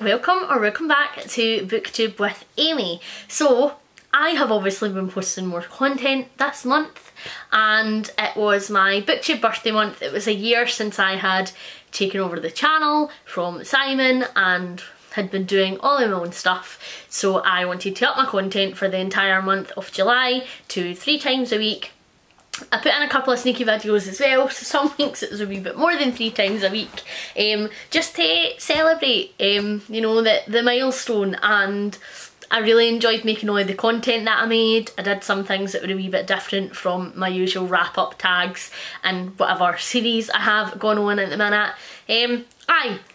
welcome back to Booktube with Amy. So I have obviously been posting more content this month, and it was my Booktube birthday month. It was a year since I had taken over the channel from Simon and had been doing all of my own stuff, so I wanted to up my content for the entire month of July to 3 times a week. I put in a couple of sneaky videos as well, so some weeks it was a wee bit more than 3 times a week, just to celebrate, you know, the milestone. And I really enjoyed making all of the content that I made. I did some things that were a wee bit different from my usual wrap-up tags and whatever series I have going on at the minute.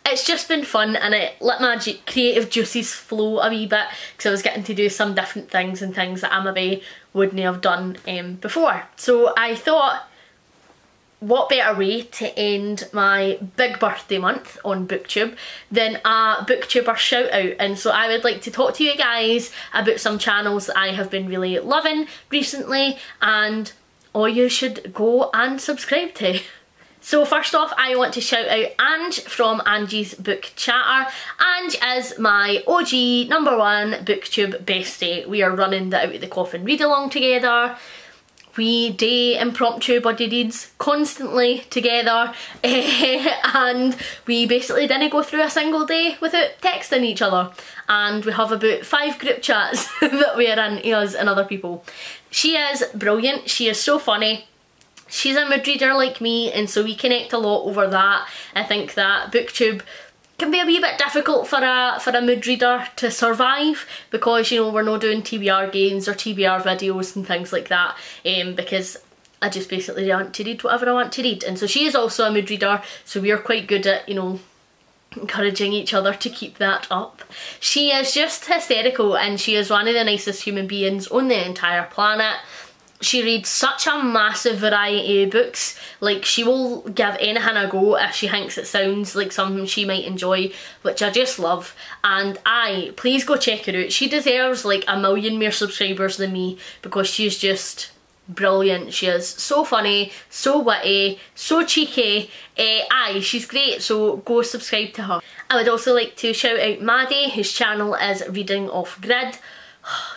It's just been fun, and it let my creative juices flow a wee bit because I was getting to do some different things and things that I maybe wouldn't have done before. So I thought, what better way to end my big birthday month on Booktube than a Booktuber shout out. And so I would like to talk to you guys about some channels that I have been really loving recently and all you should go and subscribe to. So first off, I want to shout out Ange from Angie's Book Chatter. Ange is my OG #1 Booktube bestie. We are running the Out of the Coffin read along together. We do impromptu buddy reads constantly together, and we basically didn't go through a single day without texting each other. And we have about 5 group chats that we are in, us and other people. She is brilliant, she is so funny. She's a mood reader like me, and so we connect a lot over that. I think that Booktube can be a wee bit difficult for a mood reader to survive because, you know, we're not doing TBR games or TBR videos and things like that, because I just basically want to read whatever I want to read. And so she is also a mood reader, so we are quite good at, you know, encouraging each other to keep that up. She is just hysterical, and she is one of the nicest human beings on the entire planet. She reads such a massive variety of books. Like, she will give anything a go if she thinks it sounds like something she might enjoy, which I just love. And please go check her out. She deserves like a million more subscribers than me because she's just brilliant. She is so funny, so witty, so cheeky. She's great, so go subscribe to her. I would also like to shout out Maddie, whose channel is Reading Off Grid.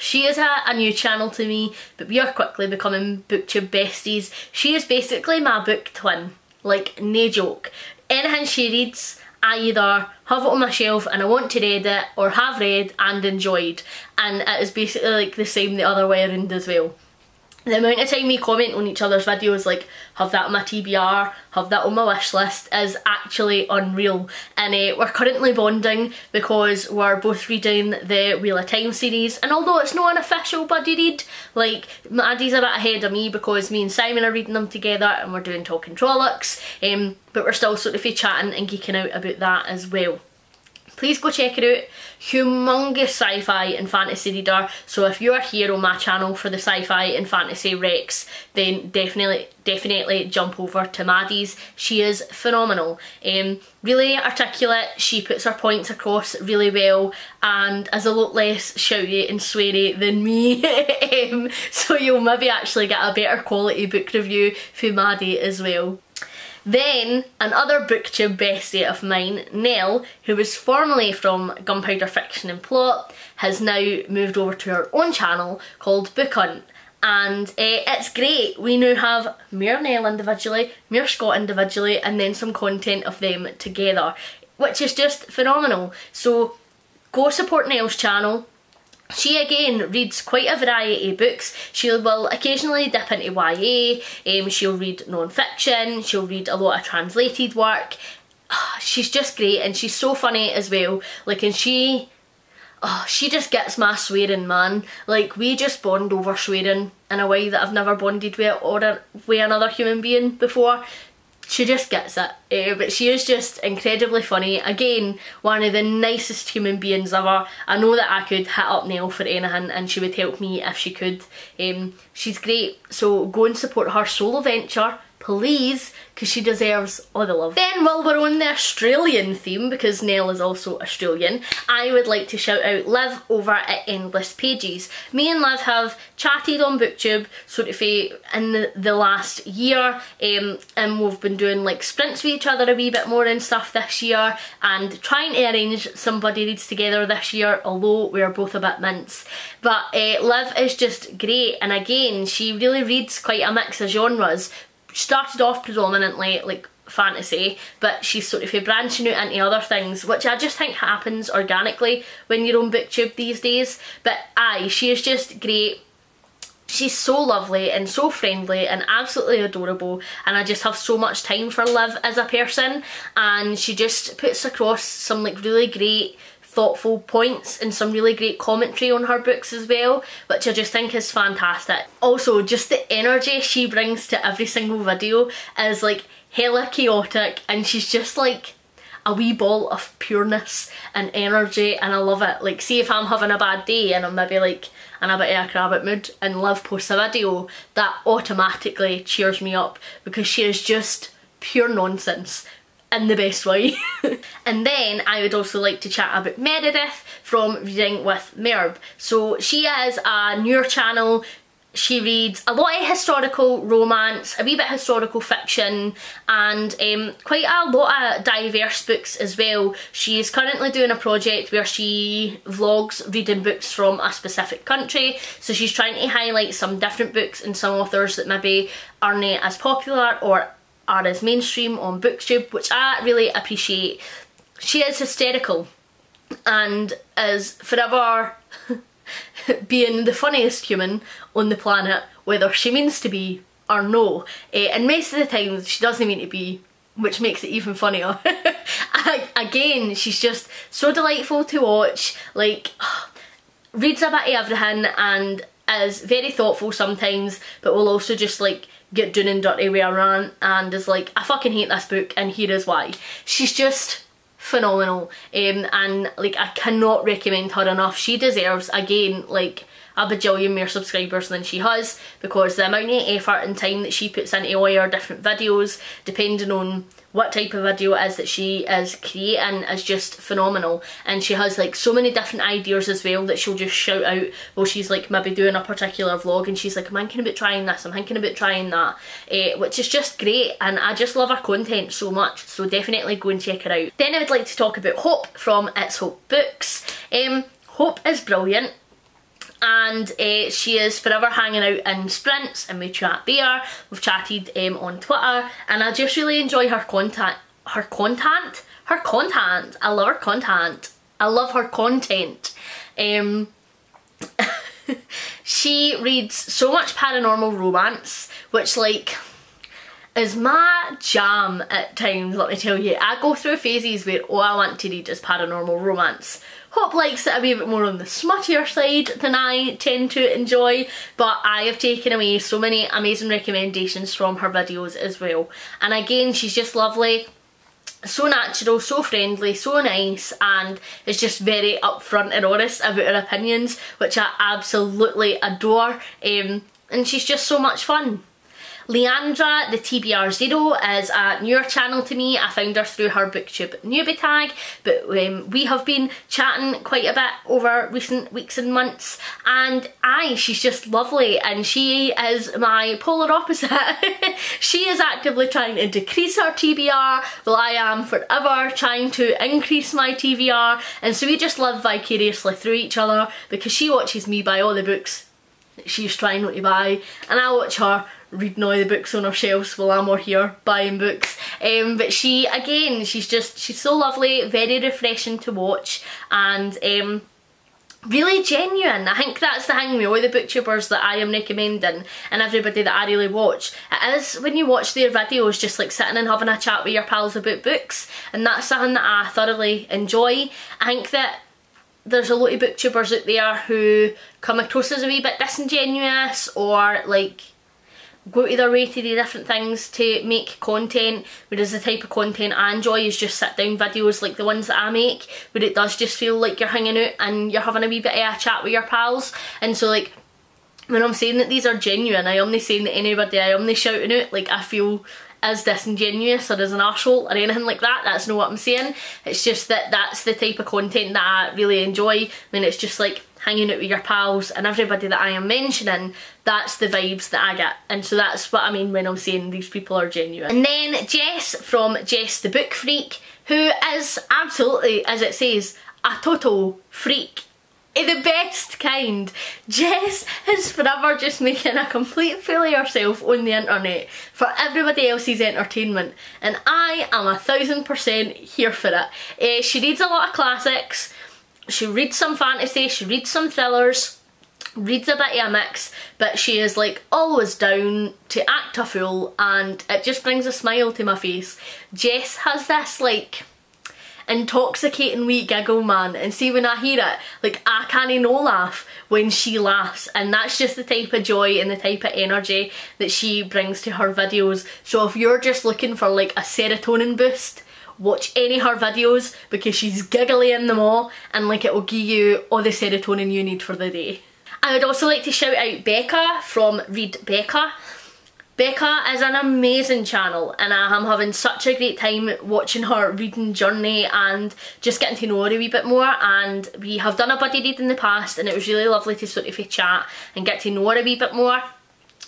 She is a new channel to me, but we are quickly becoming Booktube besties. She is basically my book twin, like, no joke. Anything she reads, I either have it on my shelf and I want to read it, or have read and enjoyed, and it is basically like the same the other way around as well. The amount of time we comment on each other's videos, like, have that on my TBR, have that on my wish list, is actually unreal. And we're currently bonding because we're both reading the Wheel of Time series, and although it's not an official buddy read, like, Maddies a bit ahead of me because me and Simon are reading them together and we're doing Talking Trollocs, but we're still sort of chatting and geeking out about that as well. Please go check it out. Humongous sci-fi and fantasy reader, so if you are here on my channel for the sci-fi and fantasy recs, then definitely jump over to Maddies. She is phenomenal. Really articulate, she puts her points across really well, and is a lot less shouty and sweary than me. So you'll maybe actually get a better quality book review from Maddie as well. Then another Booktube bestie of mine, Nell, who was formerly from Gunpowder Fiction and Plot, has now moved over to her own channel called Bukon. And it's great. We now have more Nell individually, more Scott individually, and then some content of them together, which is just phenomenal. So go support Nell's channel. She again reads quite a variety of books. She will occasionally dip into YA, she'll read non-fiction, she'll read a lot of translated work. She's just great, and she's so funny as well. Like, and she just gets my swearing, man. Like, we just bond over swearing in a way that I've never bonded with another human being before. She just gets it, but she is just incredibly funny. Again, one of the nicest human beings ever. I know that I could hit up Nell for anything and she would help me if she could. She's great, so go and support her solo venture, please, because she deserves all the love. Then while we're on the Australian theme, because Nell is also Australian, I would like to shout out Liv over at Endless Pages. Me and Liv have chatted on Booktube sort of in the last year, and we've been doing like sprints with each other a wee bit more and stuff this year, and trying to arrange some buddy reads together this year, although we're both a bit mince. But Liv is just great, and again she really reads quite a mix of genres. Started off predominantly like fantasy, but she's sort of branching out into other things, which I just think happens organically when you're on Booktube these days. But aye, she is just great. She's so lovely and so friendly and absolutely adorable, and I just have so much time for Liv as a person, and she just puts across some like really great thoughtful points and some really great commentary on her books as well, which I just think is fantastic. Also, just the energy she brings to every single video is like hella chaotic, and she's just like a wee ball of pureness and energy, and I love it. Like, see if I'm having a bad day and I'm maybe like in a bit of a crabbit mood and Liv posts a video, that automatically cheers me up, because she is just pure nonsense in the best way. And then I would also like to chat about Meredith from Reading with Merv. So she is a newer channel. She reads a lot of historical romance, a wee bit historical fiction, and quite a lot of diverse books as well. She is currently doing a project where she vlogs reading books from a specific country, so she's trying to highlight some different books and some authors that maybe aren't as popular or are as mainstream on Booktube, which I really appreciate. She is hysterical and is forever being the funniest human on the planet, whether she means to be or no. And most of the time she doesn't mean to be, which makes it even funnier. Again, she's just so delightful to watch, like reads a bit of everything and is very thoughtful sometimes, but will also just like get down and dirty with her rant and is like, I fucking hate this book and here is why. She's just phenomenal, and like I cannot recommend her enough. She deserves, again, like a bajillion more subscribers than she has, because the amount of effort and time that she puts into all her different videos, depending on what type of video it is that she is creating, is just phenomenal. And she has like so many different ideas as well that she'll just shout out while she's like maybe doing a particular vlog, and she's like, I'm thinking about trying this, I'm thinking about trying that, which is just great, and I just love her content so much, so definitely go and check her out. Then I would like to talk about Hope from It's Hope Books. Hope is brilliant, and she is forever hanging out in sprints, and we chat there. We've chatted on Twitter, and I just really enjoy her content. I love her content. I love her content. She reads so much paranormal romance, which like is my jam at times, let me tell you. I go through phases where all I want to read is paranormal romance. Hope likes it a wee bit more on the smuttier side than I tend to enjoy, but I have taken away so many amazing recommendations from her videos as well. And again, she's just lovely, so natural, so friendly, so nice, and is just very upfront and honest about her opinions, which I absolutely adore, and she's just so much fun. Leandra the TBR0 is a newer channel to me. I found her through her Booktube newbie tag, but we have been chatting quite a bit over recent weeks and months, and she's just lovely, and she is my polar opposite. She is actively trying to decrease her TBR, while I am forever trying to increase my TBR, and so we just live vicariously through each other, because she watches me buy all the books that she's trying not to buy, and I watch her reading all the books on her shelves while I'm over here buying books. But she, again, she's so lovely, very refreshing to watch, and really genuine. I think that's the thing with all the booktubers that I am recommending and everybody that I really watch. It is when you watch their videos just like sitting and having a chat with your pals about books, and that's something that I thoroughly enjoy. I think that there's a lot of booktubers out there who come across as a wee bit disingenuous, or like go to their way to do different things to make content, whereas the type of content I enjoy is just sit down videos like the ones that I make, where it does just feel like you're hanging out and you're having a wee bit of a chat with your pals. And so like when I'm saying that these are genuine, I am not saying that anybody I am not shouting out like I feel as disingenuous or as an arsehole or anything like that. That's not what I'm saying. It's just that that's the type of content that I really enjoy. When it's just like hanging out with your pals and everybody that I am mentioning, that's the vibes that I get. And so that's what I mean when I'm saying these people are genuine. And then Jess from Jess the Book Freak, who is absolutely, as it says, a total freak. The best kind. Jess is forever just making a complete fool of herself on the internet for everybody else's entertainment, and I am 1000% here for it. She reads a lot of classics, she reads some fantasy, she reads some thrillers, reads a bit of a mix, but she is like always down to act a fool, and it just brings a smile to my face. Jess has this like intoxicating wee giggle, man, and see when I hear it, like I can't no laugh when she laughs, and that's just the type of joy and the type of energy that she brings to her videos. So if you're just looking for like a serotonin boost, watch any of her videos because she's giggly in them all, and like it will give you all the serotonin you need for the day. I would also like to shout out Becca from Read Becca. Becca is an amazing channel, and I am having such a great time watching her reading journey and just getting to know her a wee bit more. And we have done a buddy read in the past, and it was really lovely to sort of chat and get to know her a wee bit more.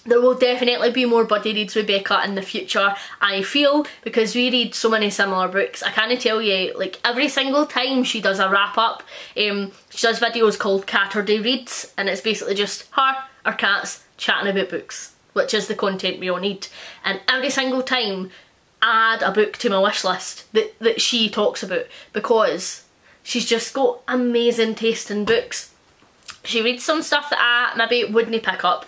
There will definitely be more buddy reads with Becca in the future, I feel, because we read so many similar books. I can't tell you, like every single time she does a wrap up, she does videos called Catterday Reads, and it's basically just her or cats chatting about books, which is the content we all need. And every single time I add a book to my wish list that she talks about, because she's just got amazing taste in books. She reads some stuff that I maybe wouldn't pick up,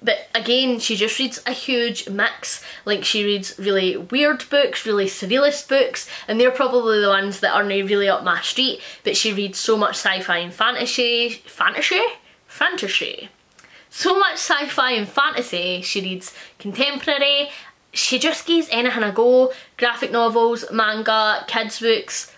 but again, she just reads a huge mix. Like she reads really weird books, really surrealist books, and they're probably the ones that aren't really up my street, but she reads so much sci-fi and fantasy. So much sci-fi and fantasy. She reads contemporary. She just gives anything a go. Graphic novels, manga, kids books,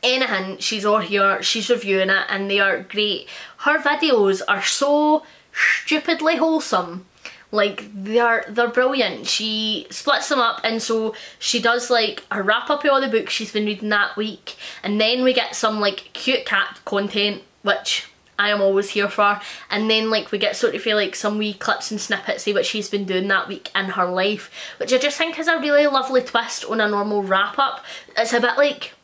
anything. She's all here, she's reviewing it, and they are great. Her videos are so stupidly wholesome. Like they're brilliant. She splits them up, and so she does like a wrap up of all the books she's been reading that week, and then we get some like cute cat content, which I am always here for, and then like we get sort of feel like some wee clips and snippets of what she's been doing that week in her life, which I just think is a really lovely twist on a normal wrap up. It's a bit like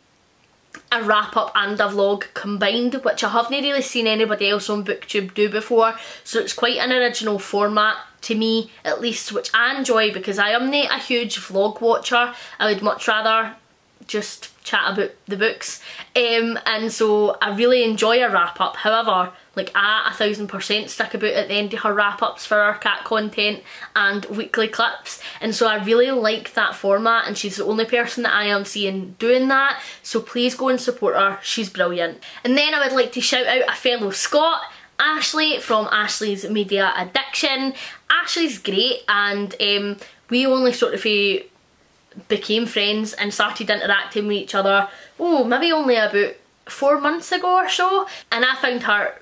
a wrap up and a vlog combined, which I haven't really seen anybody else on Booktube do before, so it's quite an original format to me at least, which I enjoy because I am not a huge vlog watcher. I would much rather just chat about the books, and so I really enjoy a wrap up. However, like I 1000% stick about at the end of her wrap ups for our cat content and weekly clips, and so I really like that format, and she's the only person that I am seeing doing that, so please go and support her, she's brilliant. And then I would like to shout out a fellow Scot, Ashley from Ashley's Media Addiction. Ashley's great, and we only sort of became friends and started interacting with each other, oh, maybe only about 4 months ago or so, and I found her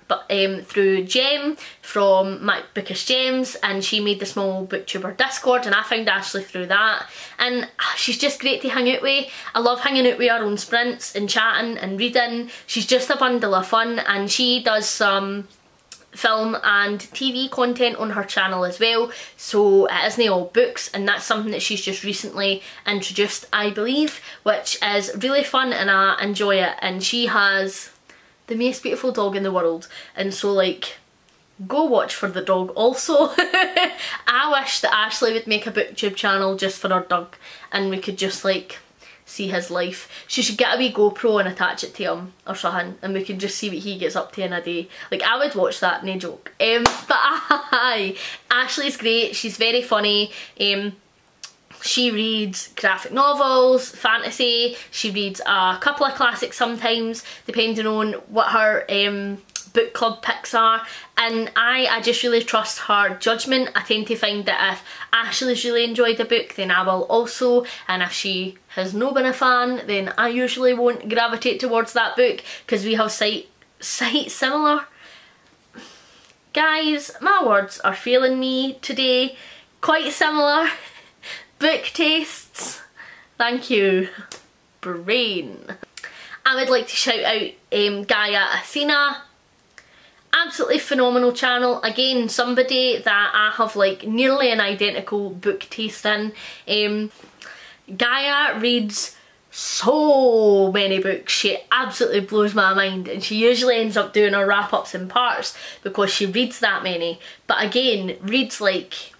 through Jem from My Bookish Gems, and she made the small booktuber Discord, and I found Ashley through that, and she's just great to hang out with. I love hanging out with her on sprints and chatting and reading. She's just a bundle of fun, and she does some film and TV content on her channel as well, so it isn't all books, and that's something that she's just recently introduced, I believe, which is really fun and I enjoy it. And she has the most beautiful dog in the world, and so like go watch for the dog also. I wish that Ashley would make a Booktube channel just for her dog, and we could just like see his life. She should get a wee GoPro and attach it to him or something, and we can just see what he gets up to in a day. Like I would watch that, no joke. But aye, Ashley's great, she's very funny. She reads graphic novels, fantasy, she reads a couple of classics sometimes, depending on what her book club picks are, and I just really trust her judgment. I tend to find that if Ashley's really enjoyed a book, then I will also, and if she has not been a fan, then I usually won't gravitate towards that book, because we have similar Guys, my words are failing me today. Quite similar book tastes. Thank you, brain. I would like to shout out Gaia Athena. Absolutely phenomenal channel. Again, somebody that I have like nearly an identical book taste in. Gaia reads so many books. She absolutely blows my mind, and she usually ends up doing her wrap-ups in parts because she reads that many. But again, reads like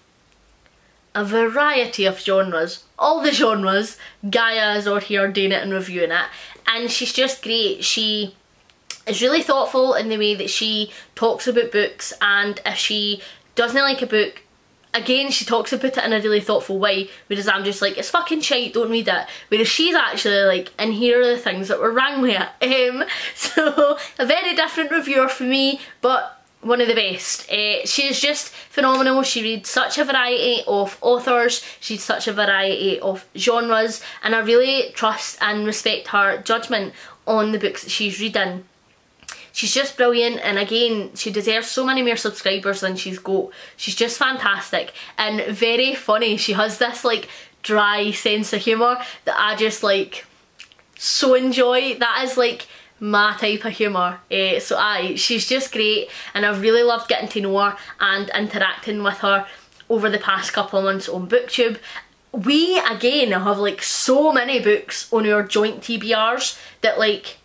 a variety of genres. All the genres, Gaia is out here doing it and reviewing it, and she's just great. She is really thoughtful in the way that she talks about books, and if she doesn't like a book, again, she talks about it in a really thoughtful way, whereas I'm just like, it's fucking shite, don't read it. Whereas she's actually like, and here are the things that were wrong with it. So, a very different reviewer for me, but one of the best. She's just phenomenal. She reads such a variety of authors, she's such a variety of genres, and I really trust and respect her judgment on the books that she's reading. She's just brilliant, and again, she deserves so many more subscribers than she's got. She's just fantastic and very funny. She has this like dry sense of humour that I just like so enjoy. That is like my type of humour. She's just great, and I've really loved getting to know her and interacting with her over the past couple of months on Booktube. We again have like so many books on our joint TBRs that like,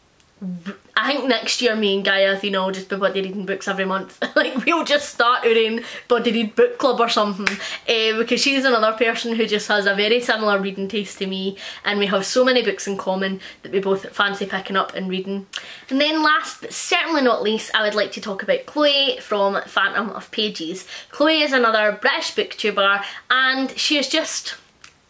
I think next year me and Gaia Athena will just be bloody reading books every month. Like, we'll just start our own bloody read book club or something, because she's another person who just has a very similar reading taste to me, and we have so many books in common that we both fancy picking up and reading. And then last but certainly not least, I would like to talk about Chloe from Phantom of Pages. Chloe is another British booktuber, and she is just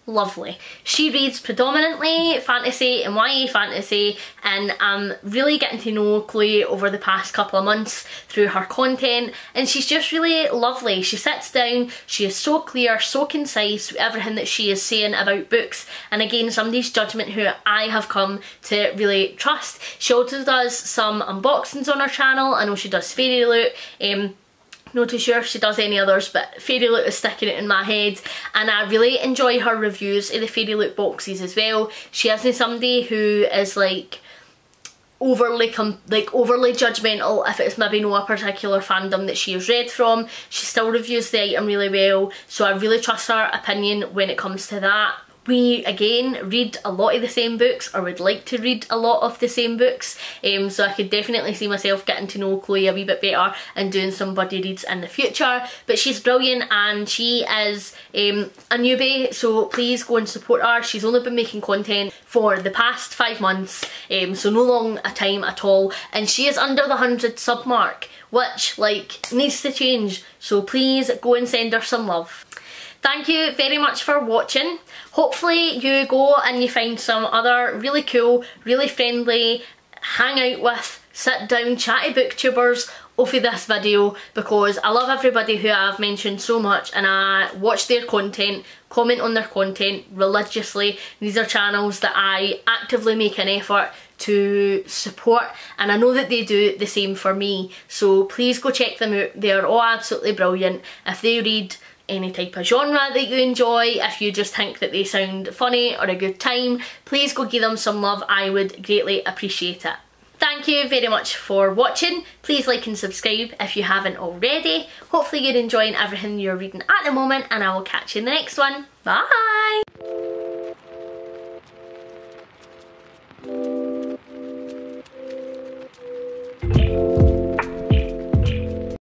lovely. She reads predominantly fantasy and YA fantasy, and I'm really getting to know Chloe over the past couple of months through her content, and she's just really lovely. She sits down, she is so clear, so concise with everything that she is saying about books, and again, somebody's judgment who I have come to really trust. She also does some unboxings on her channel. I know she does Fairy Loot. Not too sure if she does any others, but Fairy Loot is sticking it in my head, and I really enjoy her reviews of the Fairy Loot boxes as well. She isn't somebody who is like overly judgmental if it's maybe not a particular fandom that she has read from. She still reviews the item really well, so I really trust her opinion when it comes to that. We again read a lot of the same books, or would like to read a lot of the same books, so I could definitely see myself getting to know Chloe a wee bit better and doing some buddy reads in the future. But she's brilliant, and she is a newbie, so please go and support her. She's only been making content for the past 5 months, so no long a time at all, and she is under the 100 sub mark, which like needs to change, so please go and send her some love. Thank you very much for watching. Hopefully you go and you find some other really cool, really friendly, hang out with, sit down, chatty booktubers off of this video, because I love everybody who I've mentioned so much, and I watch their content, comment on their content religiously. These are channels that I actively make an effort to support, and I know that they do the same for me, so please go check them out. They're all absolutely brilliant. If they read any type of genre that you enjoy, if you just think that they sound funny or a good time, please go give them some love. I would greatly appreciate it. Thank you very much for watching. Please like and subscribe if you haven't already. Hopefully you're enjoying everything you're reading at the moment, and I will catch you in the next one. Bye!